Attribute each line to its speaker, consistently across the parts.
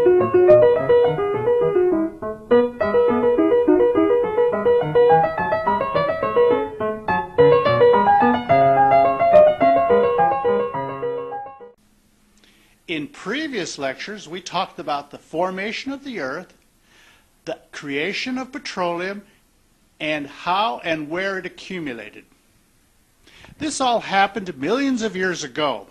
Speaker 1: In previous lectures, we talked about the formation of the earth, the creation of petroleum, and how and where it accumulated. This all happened millions of years ago.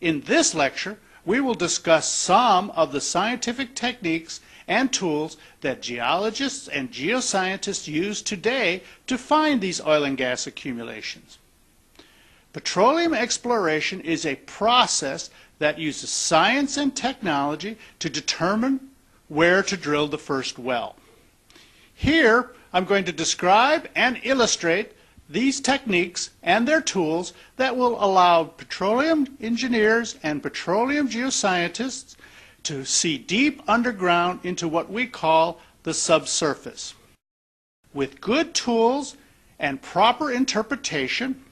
Speaker 1: In this lecture, we will discuss some of the scientific techniques and tools that geologists and geoscientists use today to find these oil and gas accumulations. Petroleum exploration is a process that uses science and technology to determine where to drill the first well. Here, I'm going to describe and illustrate these techniques and their tools that will allow petroleum engineers and petroleum geoscientists to see deep underground into what we call the subsurface. With good tools and proper interpretation,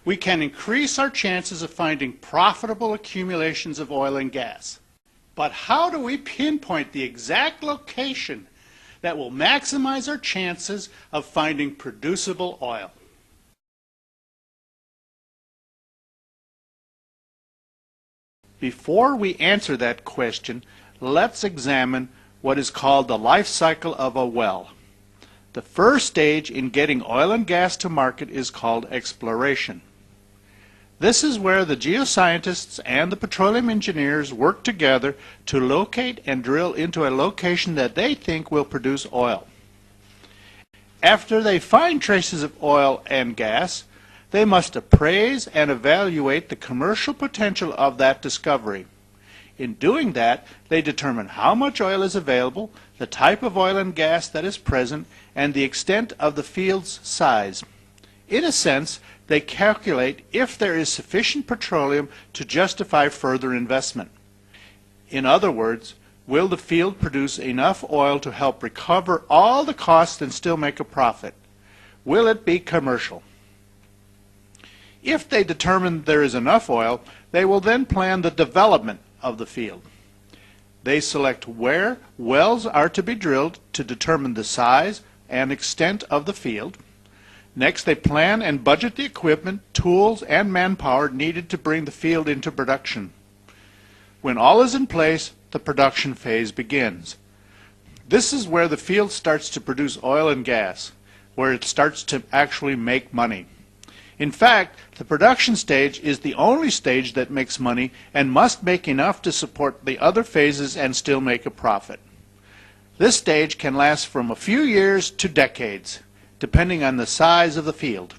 Speaker 1: we can increase our chances of finding profitable accumulations of oil and gas. But how do we pinpoint the exact location that will maximize our chances of finding producible oil? Before we answer that question, let's examine what is called the life cycle of a well. The first stage in getting oil and gas to market is called exploration. This is where the geoscientists and the petroleum engineers work together to locate and drill into a location that they think will produce oil. After they find traces of oil and gas, they must appraise and evaluate the commercial potential of that discovery. In doing that, they determine how much oil is available, the type of oil and gas that is present, and the extent of the field's size. In a sense, they calculate if there is sufficient petroleum to justify further investment. In other words, will the field produce enough oil to help recover all the costs and still make a profit? Will it be commercial? If they determine there is enough oil, they will then plan the development of the field. They select where wells are to be drilled to determine the size and extent of the field. Next, they plan and budget the equipment, tools, and manpower needed to bring the field into production. When all is in place, the production phase begins. This is where the field starts to produce oil and gas, where it starts to actually make money. In fact, the production stage is the only stage that makes money and must make enough to support the other phases and still make a profit. This stage can last from a few years to decades, depending on the size of the field.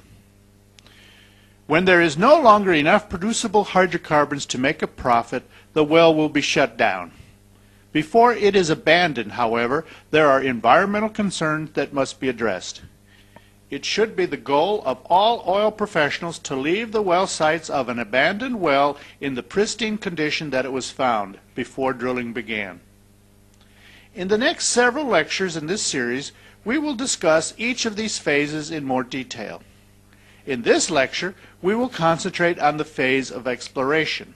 Speaker 1: When there is no longer enough producible hydrocarbons to make a profit, the well will be shut down. Before it is abandoned, however, there are environmental concerns that must be addressed. It should be the goal of all oil professionals to leave the well sites of an abandoned well in the pristine condition that it was found before drilling began. In the next several lectures in this series, we will discuss each of these phases in more detail. In this lecture, we will concentrate on the phase of exploration.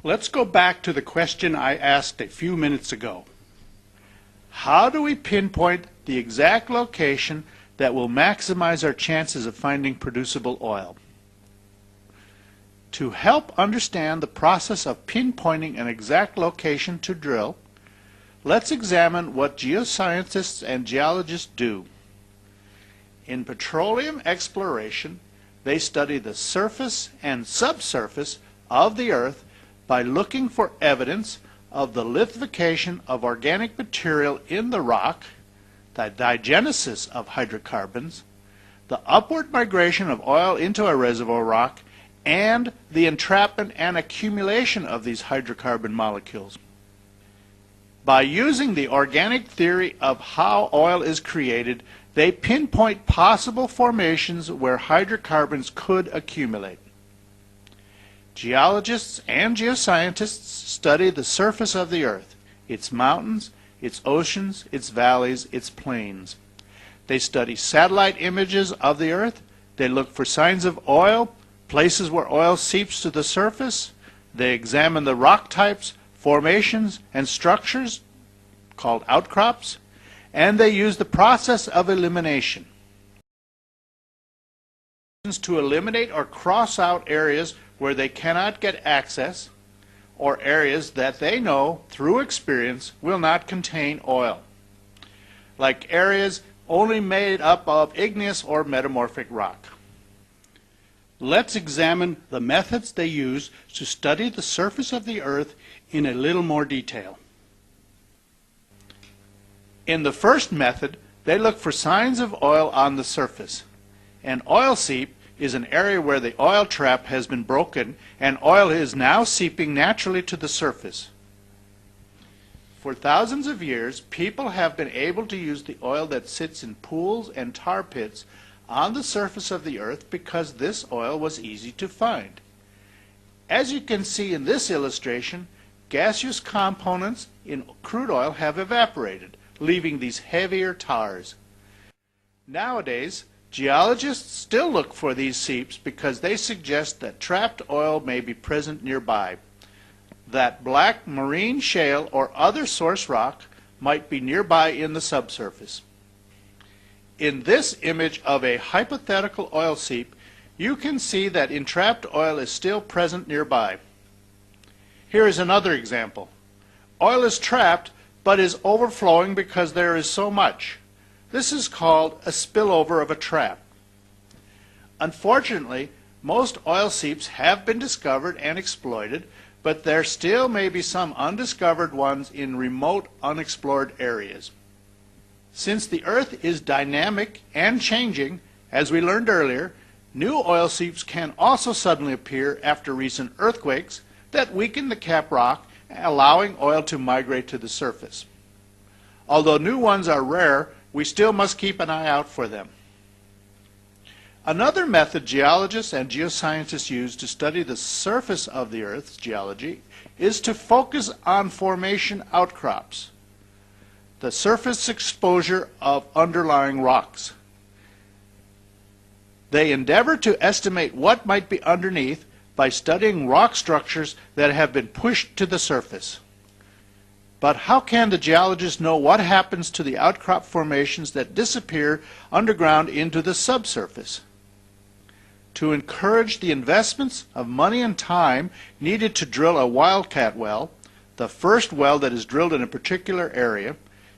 Speaker 1: Let's go back to the question I asked a few minutes ago. How do we pinpoint the exact location that will maximize our chances of finding producible oil? To help understand the process of pinpointing an exact location to drill, let's examine what geoscientists and geologists do. In petroleum exploration, they study the surface and subsurface of the earth by looking for evidence of the lithification of organic material in the rock, the diagenesis of hydrocarbons, the upward migration of oil into a reservoir rock, and the entrapment and accumulation of these hydrocarbon molecules. By using the organic theory of how oil is created, they pinpoint possible formations where hydrocarbons could accumulate. Geologists and geoscientists study the surface of the earth, its mountains, its oceans, its valleys, its plains. They study satellite images of the earth. They look for signs of oil, places where oil seeps to the surface. They examine the rock types, formations and structures called outcrops, and they use the process of elimination to eliminate or cross out areas where they cannot get access, or areas that they know through experience will not contain oil, like areas only made up of igneous or metamorphic rock. Let's examine the methods they use to study the surface of the earth in a little more detail. In the first method, they look for signs of oil on the surface. An oil seep is an area where the oil trap has been broken and oil is now seeping naturally to the surface. For thousands of years, people have been able to use the oil that sits in pools and tar pits on the surface of the earth because this oil was easy to find. As you can see in this illustration, gaseous components in crude oil have evaporated, leaving these heavier tars. Nowadays, geologists still look for these seeps because they suggest that trapped oil may be present nearby, that black marine shale or other source rock might be nearby in the subsurface. In this image of a hypothetical oil seep, you can see that entrapped oil is still present nearby. Here is another example. Oil is trapped but is overflowing because there is so much. This is called a spillover of a trap. Unfortunately, most oil seeps have been discovered and exploited, but there still may be some undiscovered ones in remote, unexplored areas. Since the earth is dynamic and changing, as we learned earlier, new oil seeps can also suddenly appear after recent earthquakes that weaken the cap rock, allowing oil to migrate to the surface. Although new ones are rare, we still must keep an eye out for them. Another method geologists and geoscientists use to study the surface of the Earth's geology is to focus on formation outcrops, the surface exposure of underlying rocks. They endeavor to estimate what might be underneath by studying rock structures that have been pushed to the surface. But how can the geologist know what happens to the outcrop formations that disappear underground into the subsurface? To encourage the investments of money and time needed to drill a wildcat well, the first well that is drilled in a particular area,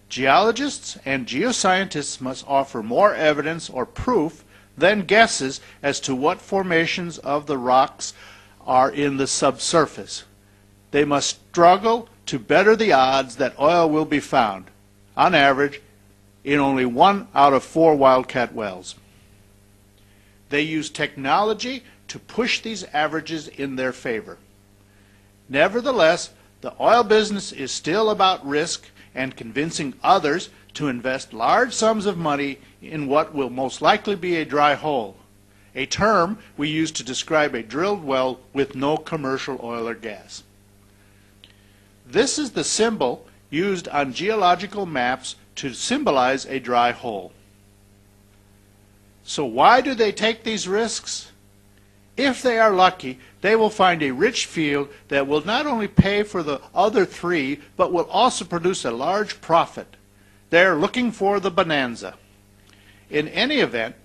Speaker 1: geologists and geoscientists must offer more evidence or proof than guesses as to what formations of the rocks are in the subsurface. They must struggle to better the odds that oil will be found, on average, in only 1 out of 4 wildcat wells. They use technology to push these averages in their favor. Nevertheless, the oil business is still about risk and convincing others to invest large sums of money in what will most likely be a dry hole, a term we use to describe a drilled well with no commercial oil or gas. This is the symbol used on geological maps to symbolize a dry hole. So why do they take these risks? If they are lucky, they will find a rich field that will not only pay for the other 3, but will also produce a large profit. They are looking for the bonanza. In any event,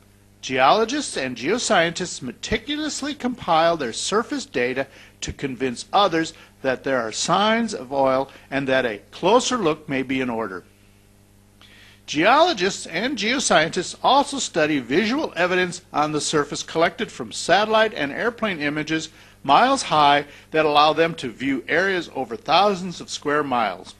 Speaker 1: geologists and geoscientists meticulously compile their surface data to convince others that there are signs of oil and that a closer look may be in order. Geologists and geoscientists also study visual evidence on the surface collected from satellite and airplane images miles high that allow them to view areas over thousands of square miles.